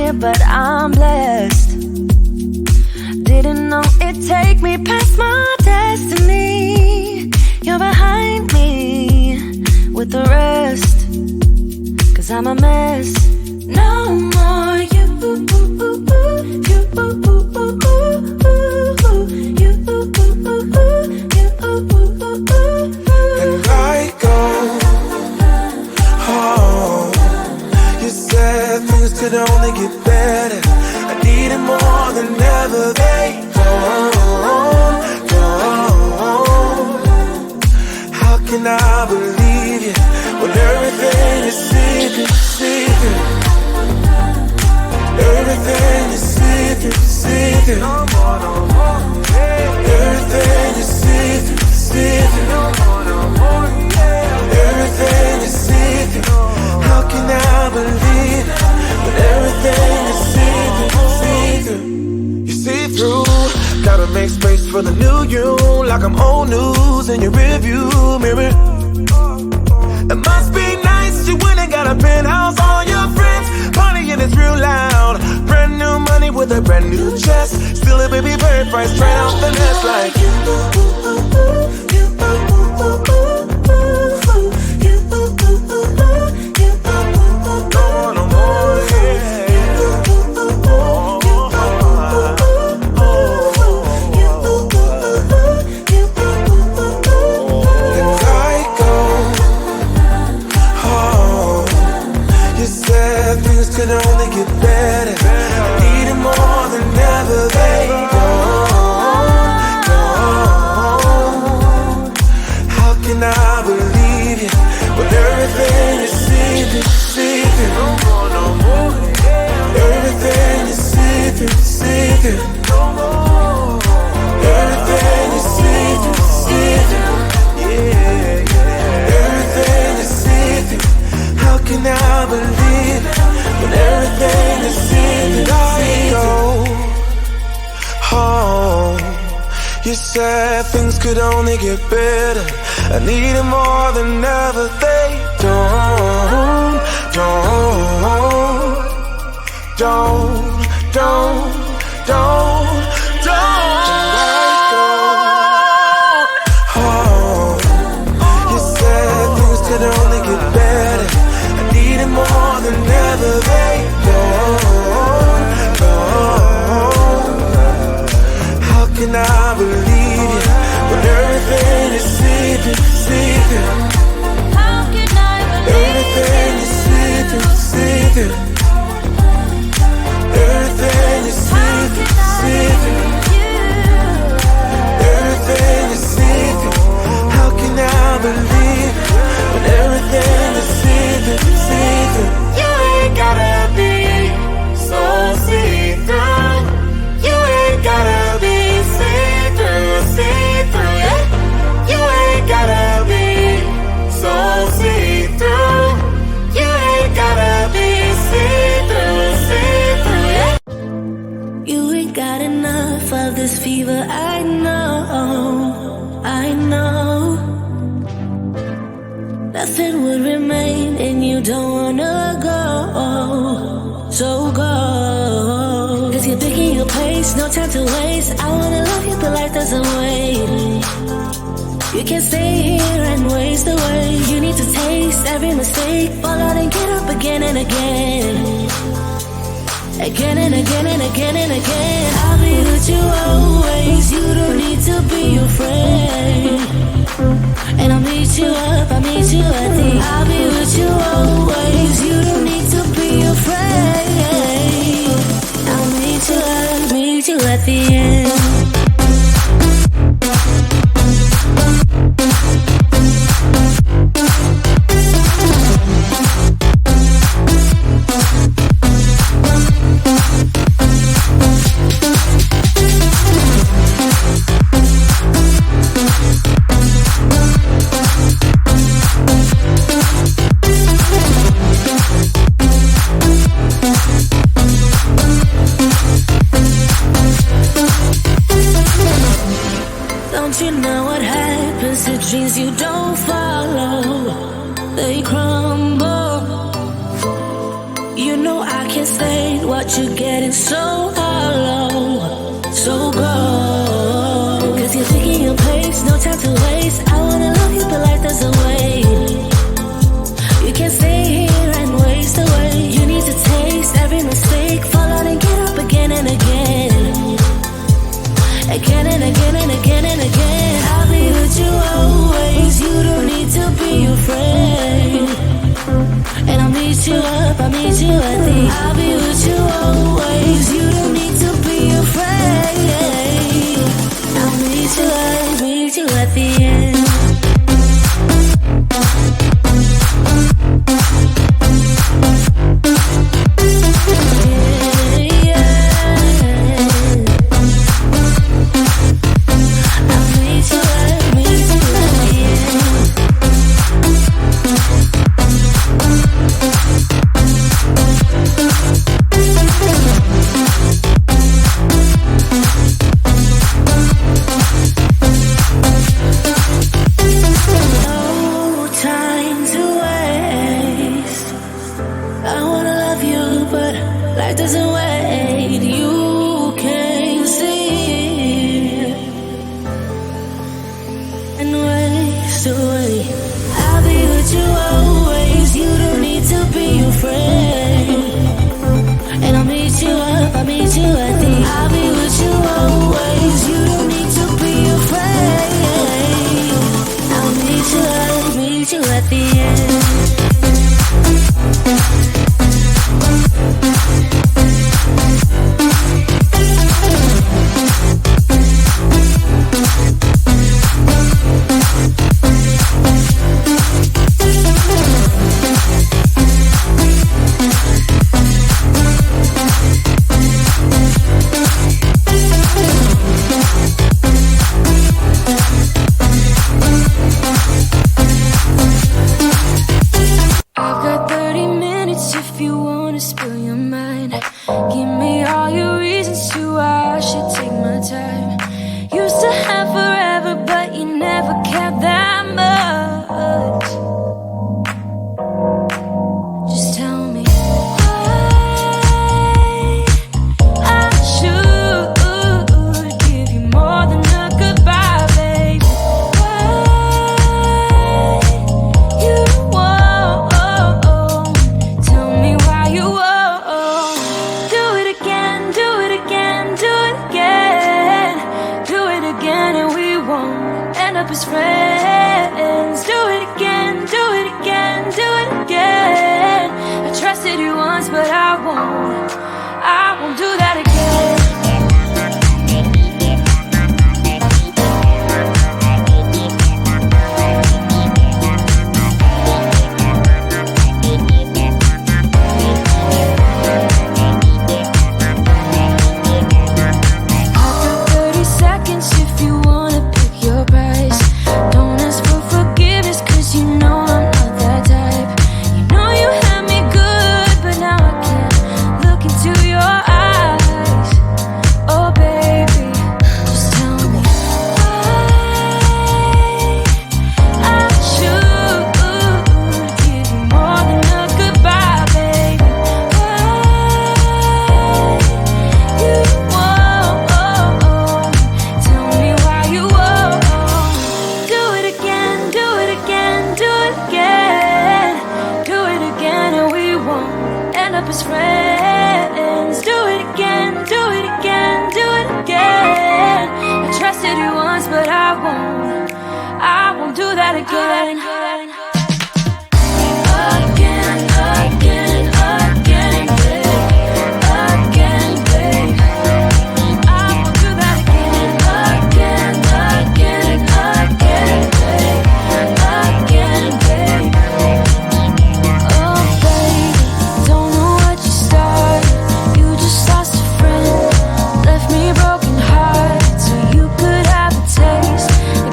here, but I'm blessed. Didn't know it'd take me past my destiny. You're behind me with the rest, 'cause I'm a mess. No more you, you, and I go home. You said things could only get better. I needed more than ever. They don't. How can I believe you when everything is secret, secret? Everything is secret, secret. Everything is secret, secret. Everything is secret. How can I believe when everything is secret, secret? You see through, gotta make space for the new you, like I'm old news in your rearview mirror. It must be nice, you went and got a penthouse, all your friends partying is real loud. Brand new money with a brand new chest, still a baby bird price straight off the nest like you. Could only get better. I need it more than ever. They don't. How can I believe you when everything is secret, secret? Everything is secret, secret. Everything is secret, secret. Everything is secret. How can I believe it? When everything is secret, I go home. You said things could only get better. I need it more than ever. They don't. I go home. You said things could only get better. I need it more than ever. They don't. How can I believe you when everything is secret, secret? How can I believe everything is secret, secret? Everything is secret, secret. Everything is secret. How can I believe when everything is secret, secret? You ain't gotta be so see-through. You ain't gotta be see-through, see-through, yeah. You ain't gotta be so see-through. You ain't gotta be see-through, see-through, yeah. You ain't got enough of this fever, I know, I know. Nothing would remain and you don't wanna go, so go. 'Cause you're picking your place, no time to waste. I wanna love you but life doesn't wait. You can't stay here and waste away. You need to taste every mistake, fall out and get up again and again. Again and again and again and again. I'll be with you always, you don't need to be afraid. And I'll meet you up, I'll meet you at the end. I'll be with you always, you don't need to be afraid. I'll meet you up, meet you at the end. Dreams you don't follow, they crumble. You know I can't state, what you're getting so hollow, so cold. Cause you're thinking your pace, no time to waste. I wanna love you, but life doesn't wait. You can't stay here and waste away. You need to taste every mistake, fall out and get up again and again. Again and again and again and again. I'll be with you always, you don't need to be afraid. And I'll meet you up, I'll meet you at the I'll be with you always, you don't need to be afraid. I'll meet you at the end.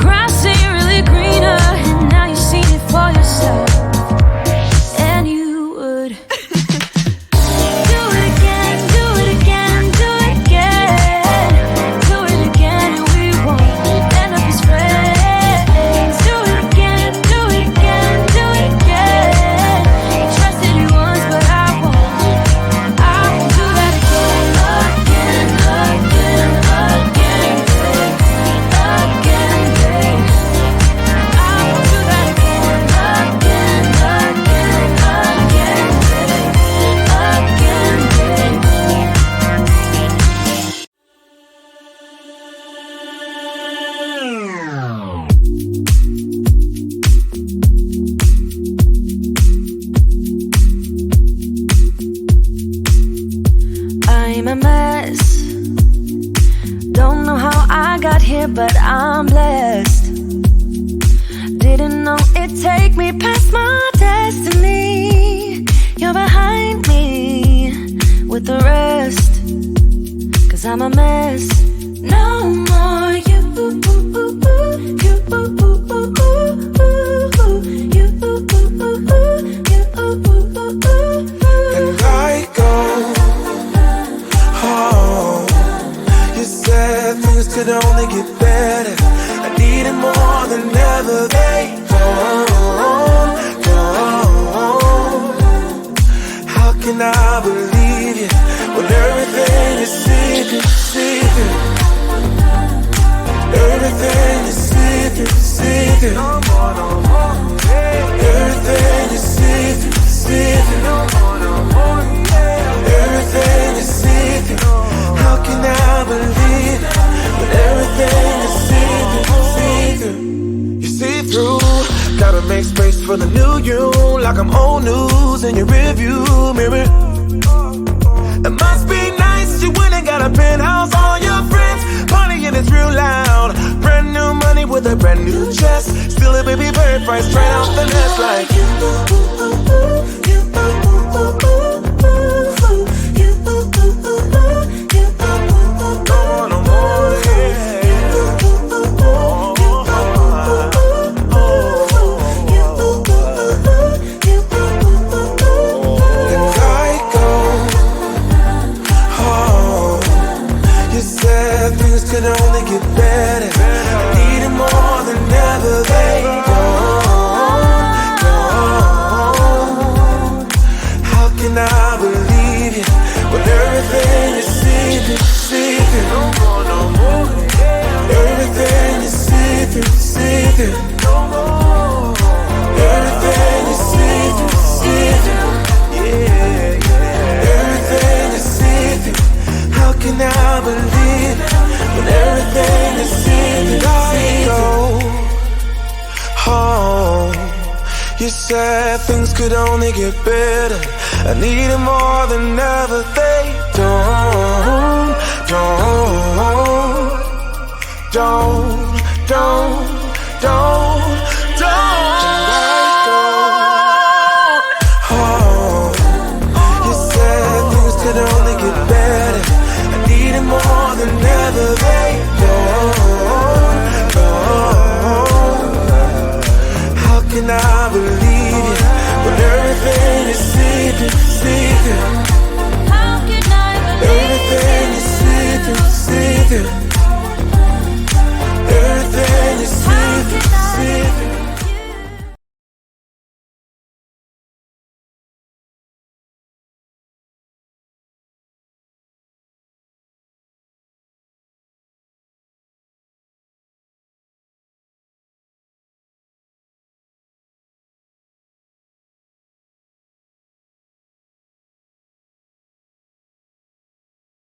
Grass ain't really greener, and now you seen it. it, but I'm blessed. Didn't know it'd take me past my destiny. You're behind me with the rest, 'cause I'm a mess. No more you. And I go home. You said things could only get better. I needed more than ever. They don't. How can I believe you when everything is secret, secret? Everything is secret, secret. Everything is secret, secret. Everything is secret. How can I believe when everything is secret, secret? You see through, gotta make space for the new you, like I'm old news in your rearview mirror. It must be nice you went and got a penthouse, all your friends partying is real loud. Brand new money with a brand new chest, still a baby bird price straight off the nest like you. Could only get better. I need it more than ever. They don't. How can I believe you when everything is secret, secret? Everything is secret, secret. Everything is secret, secret. Yeah. Everything is secret. How can I believe when everything is secret? I go home. You said things could only get better. I need it more than ever. They don't. Don't.